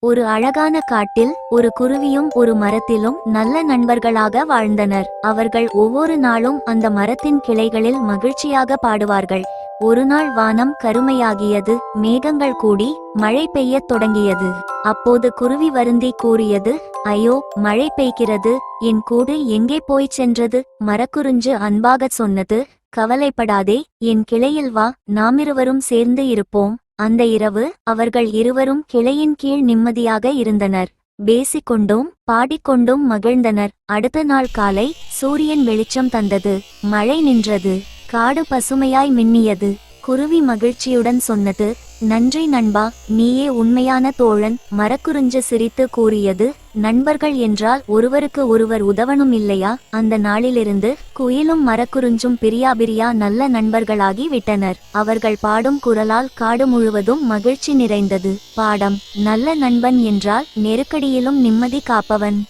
ஒரு அழகான காட்டில் ஒரு குருவியும் ஒரு மரத்திலும் நல்ல நண்பர்களாக வாழ்ந்தனர். அவர்கள் ஒவ்வொரு நாளும் அந்த மரத்தின் கிளைகளில் மகிழ்ச்சியாக பாடுவார்கள். ஒருநாள் வானம் கருமையாகியது, மேகங்கள் கூடி மழை பெய்யத் தொடங்கியது. அப்போது குருவி வருந்தி கூறியது, ஐயோ, மழை பெய்கிறது, என் கூடு எங்கே போய்ச் சென்றது? மரக்குறிஞ்சு அன்பாகச் சொன்னது, கவலைப்படாதே, என் கிளையில் வா, நாமிருவரும் சேர்ந்து இருப்போம். அந்த இரவு அவர்கள் இருவரும் கிளையின் கீழ் நிம்மதியாக இருந்தனர். பேசிக்கொண்டும் பாடிக்கொண்டும் மகிழ்ந்தனர். அடுத்த நாள் காலை சூரியன் வெளிச்சம் தந்தது. மழை நின்றது. காடு பசுமையாய் மின்னியது. குருவி மகிழ்ச்சியுடன் சொன்னது, நன்றி நண்பா, நீயே உண்மையான தோழன். மரக்குறிஞ்சு சிரித்து கூறியது, நண்பர்கள் என்றால் ஒருவருக்கு ஒருவர் உதவணும் இல்லையா? அந்த நாளிலிருந்து குயிலும் மரக்குறிஞ்சும் பிரியா நல்ல நண்பர்களாகி விட்டனர். அவர்கள் பாடும் குரலால் காடு முழுவதும் மகிழ்ச்சி நிறைந்தது. பாடம்: நல்ல நண்பன் என்றால் நெருக்கடியிலும் நிம்மதி காப்பவன்.